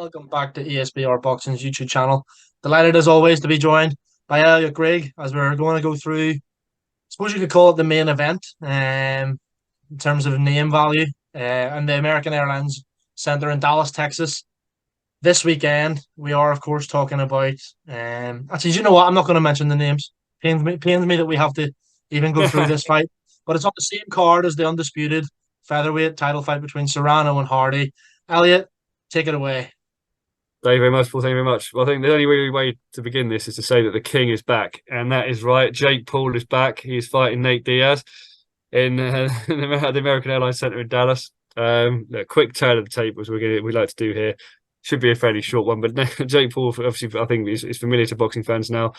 Welcome back to ESBR Boxing's YouTube channel. Delighted as always to be joined by Elliot Grigg as we're going to go through, I suppose you could call it the main event in terms of name value and the American Airlines Center in Dallas, Texas. This weekend, we are, of course, talking about. Actually, you know what? I'm not going to mention the names. Pains me that we have to even go through this fight, but it's on the same card as the undisputed featherweight title fight between Serrano and Hardy. Elliot, take it away. Thank you very much, Paul. Thank you very much. Well, I think the only way to begin this is to say that the King is back, and that is right. Jake Paul is back. He is fighting Nate Diaz in the American Airlines Center in Dallas. A quick turn of the tape as we like to do here. Should be a fairly short one, but Jake Paul, obviously, I think is familiar to boxing fans now.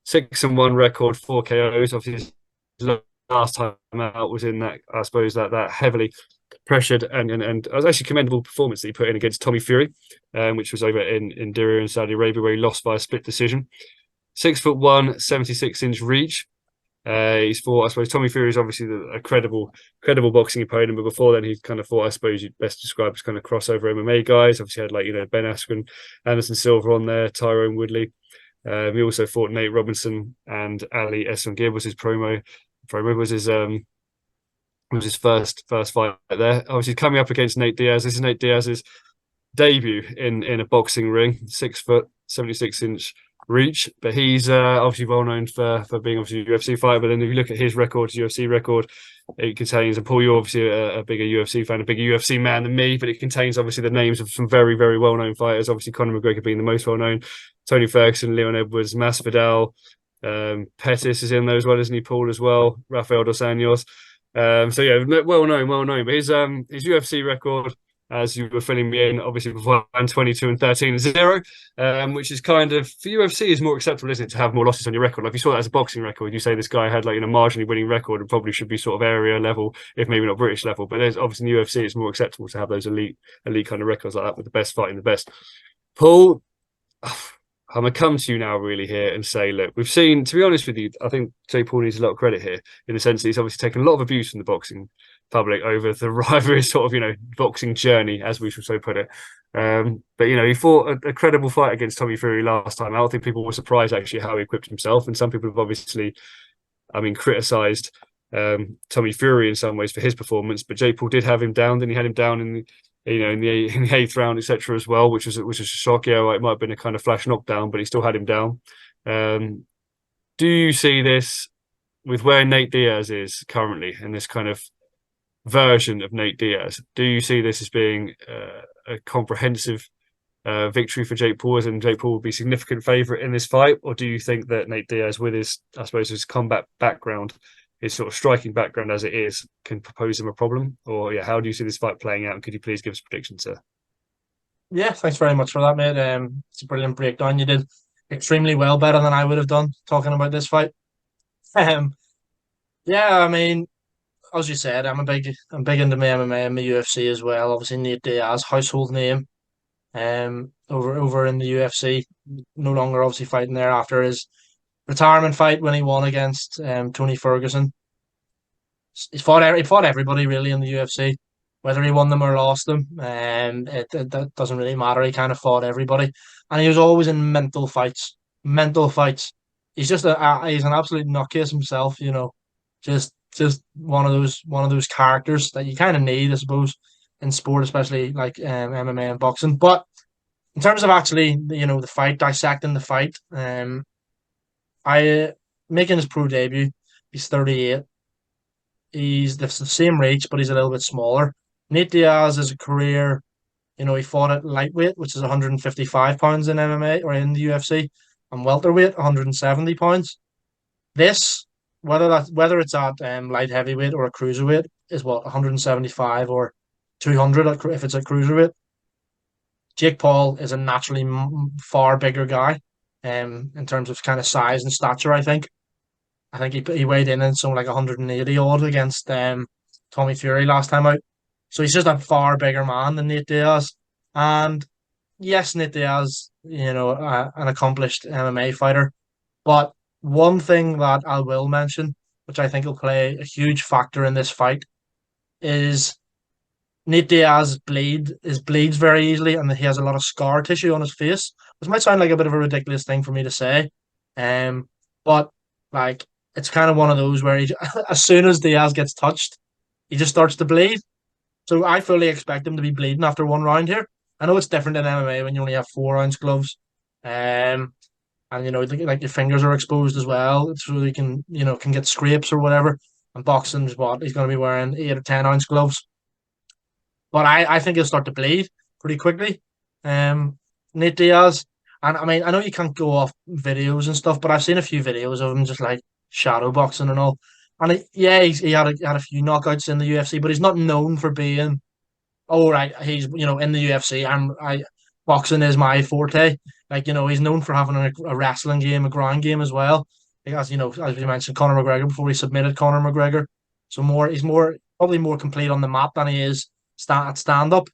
6-1 record, 4 KOs. Obviously, his last time out was in that, I suppose, that heavily pressured and it was actually a commendable performance that he put in against Tommy Fury, which was over in Diriyah in Saudi Arabia, where he lost by a split decision. 6'1", 76-inch reach. He's fought, I suppose, Tommy Fury is obviously a credible boxing opponent, but before then he kind of fought, I suppose you'd best describe as kind of crossover MMA guys. Obviously had Ben Askren, Anderson Silva on there, Tyrone Woodley. He also fought Nate Robinson and Ali Esongib was his promo was his first fight there. Obviously coming up against Nate Diaz. This is Nate Diaz's debut in a boxing ring. 6 foot, 76-inch reach, but he's obviously well known for being obviously a UFC fighter. But then if you look at his record, his UFC record, it contains, and Paul, you're obviously a bigger UFC fan, a bigger UFC man than me, but it contains obviously the names of some very, very well-known fighters. Obviously Conor McGregor being the most well-known, Tony Ferguson, Leon Edwards, Masvidal, Pettis is in there as well, isn't he, Paul, as well, Rafael dos Anjos. So yeah, well known. But his UFC record, as you were filling me in, obviously before 22-13-0, which is kind of for UFC is more acceptable, isn't it, to have more losses on your record? Like if you saw that as a boxing record, you say this guy had marginally winning record and probably should be sort of area level, if maybe not British level. But there's obviously in the UFC, it's more acceptable to have those elite kind of records like that with the best fighting the best. Paul, I'm going to come to you now really here and say, look, we've seen, to be honest with you, I think Jake Paul needs a lot of credit here in the sense that he's obviously taken a lot of abuse from the boxing public over his sort of, boxing journey, as we should so put it. But, he fought a credible fight against Tommy Fury last time. I don't think people were surprised actually how he equipped himself. And some people have obviously, criticised Tommy Fury in some ways for his performance, but Jake Paul did have him down. Then he had him down in the eighth round, etc. as well, which was a shock. Yeah, it might have been a kind of flash knockdown, but he still had him down. Do you see this with where Nate Diaz is currently in this kind of version of Nate Diaz? Do you see this as being a comprehensive victory for Jake Paul, and Jake Paul will be a significant favourite in this fight, or do you think that Nate Diaz, with his combat background, his sort of striking background as it is, can pose him a problem? Or how do you see this fight playing out? And could you please give us a prediction, sir? Yeah, thanks very much for that, mate. It's a brilliant breakdown. You did extremely well, better than I would have done talking about this fight. Yeah, as you said, I'm big into my MMA and my UFC as well. Obviously, Nate Diaz, household name, over in the UFC. No longer obviously fighting there after his retirement fight when he won against Tony Ferguson. He fought everybody really in the UFC, whether he won them or lost them. That doesn't really matter. He kind of fought everybody, and he was always in mental fights. Mental fights. He's just he's an absolute nutcase himself. Just one of those characters that you kind of need, I suppose, in sport, especially like MMA and boxing. But in terms of actually, the fight, dissecting the fight, I making his pro debut, he's 38. He's the same reach, but he's a little bit smaller. Nate Diaz is a career, he fought at lightweight, which is 155 pounds in MMA or in the UFC, and welterweight, 170 pounds. This, whether it's at light heavyweight or a cruiserweight, is what 175 or 200 if it's a cruiserweight. Jake Paul is a naturally far bigger guy, in terms of kind of size and stature. I think he weighed in something like 180 odd against Tommy Fury last time out. So he's just a far bigger man than Nate Diaz. And yes, Nate Diaz, an accomplished MMA fighter. But one thing that I will mention, which I think will play a huge factor in this fight, is Nate Diaz bleeds very easily, and he has a lot of scar tissue on his face, which might sound like a bit of a ridiculous thing for me to say, um, but like it's kind of one of those where as soon as Diaz gets touched, he just starts to bleed. So I fully expect him to be bleeding after one round here. I know it's different in MMA when you only have 4 ounce gloves, um, and like your fingers are exposed as well, so they can can get scrapes or whatever. And boxing's what he's going to be wearing 8 or 10 ounce gloves. But I think he'll start to bleed pretty quickly. Um, Nate Diaz, and I mean I know you can't go off videos and stuff, but I've seen a few videos of him just like shadow boxing and all. And yeah, he had a few knockouts in the UFC, but he's not known for being, oh right, he's in the UFC. I boxing is my forte. Like he's known for having a wrestling game, a ground game as well. Like, as as you mentioned, Conor McGregor before he submitted Conor McGregor. So he's probably more complete on the mat than he is stand up.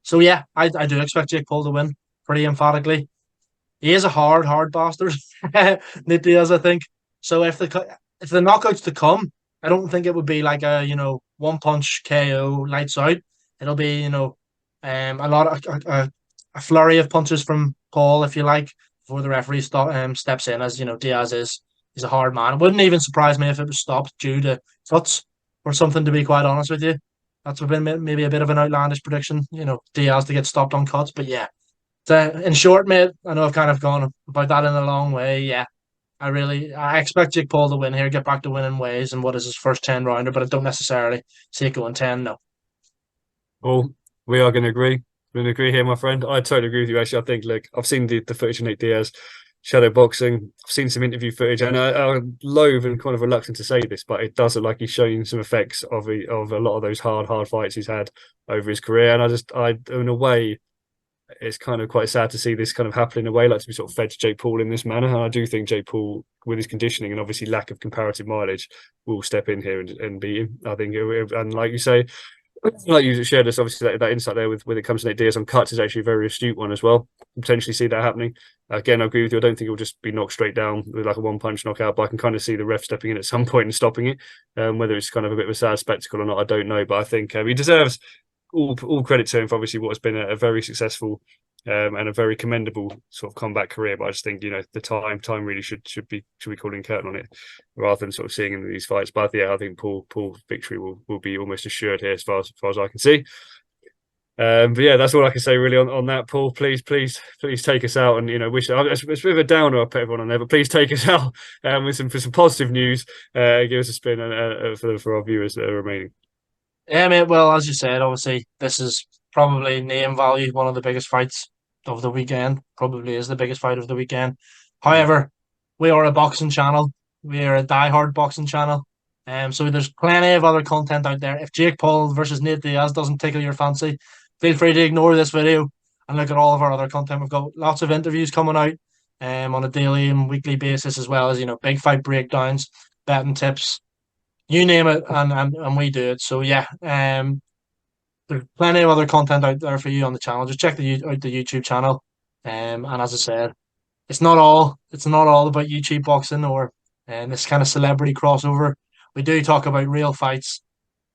So yeah, I do expect Jake Paul to win pretty emphatically. He is a hard bastard, Nate Diaz, I think. So if the knockouts to come, I don't think it would be like a one punch KO lights out. It'll be a lot of a flurry of punches from Paul, if you like, before the referee steps in, as Diaz is. He's a hard man. It wouldn't even surprise me if it was stopped due to cuts or something. To be quite honest with you, that's been maybe a bit of an outlandish prediction. Diaz to get stopped on cuts, but yeah. So in short, mate, I know I've kind of gone about that in a long way. Yeah, I expect Jake Paul to win here, get back to winning ways, and what is his first 10 rounder, but I don't necessarily see it going 10. No. Well, we are going to agree. We're going to agree here, my friend. I totally agree with you. Actually, I think, look, I've seen the footage of Nate Diaz shadow boxing. I've seen some interview footage, and I'm loath and kind of reluctant to say this, but it does look like he's showing some effects of a lot of those hard fights he's had over his career. And in a way, it's kind of quite sad to see this kind of happen in a way, like to be sort of fed to Jake Paul in this manner. And I do think Jake Paul, with his conditioning and obviously lack of comparative mileage, will step in here and beat him. I think, and like you say, like you shared us, obviously that insight there with when it comes to Nate Diaz on cuts is actually a very astute one as well. Potentially see that happening. Again, I agree with you. I don't think it'll just be knocked straight down with like a one punch knockout, but I can kind of see the ref stepping in at some point and stopping it. Whether it's kind of a bit of a sad spectacle or not, I don't know. But I think he deserves all credit to him for obviously what has been a very successful and a very commendable sort of combat career. But I just think the time really should be calling curtain on it rather than sort of seeing him in these fights. But yeah, I think Paul's victory will be almost assured here as far as I can see. But yeah, that's all I can say really on that. Paul, please take us out, and wish it's a bit of a downer. I put everyone on there, but please take us out with some positive news. Give us a spin for our viewers that are remaining. Yeah, mate. Well, as you said, obviously this is probably name value one of the biggest fights of the weekend. Probably is the biggest fight of the weekend. However, we are a boxing channel. We are a diehard boxing channel. So there's plenty of other content out there. If Jake Paul versus Nate Diaz doesn't tickle your fancy, feel free to ignore this video and look at all of our other content. We've got lots of interviews coming out on a daily and weekly basis, as well as big fight breakdowns, betting tips, you name it, and we do it. So yeah, there's plenty of other content out there for you on the channel. Just check out the YouTube channel. And as I said, it's not all about YouTube boxing or this kind of celebrity crossover. We do talk about real fights.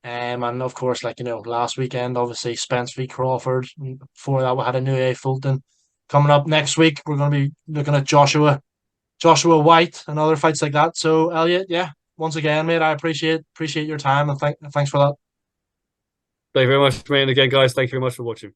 And of course, like last weekend, obviously Spence v Crawford. Before that, we had a new A Fulton. Coming up next week, we're going to be looking at Joshua White and other fights like that. So Elliot, yeah, once again, mate, I appreciate your time, and thanks for that. Thank you very much, mate. And again, guys, thank you very much for watching.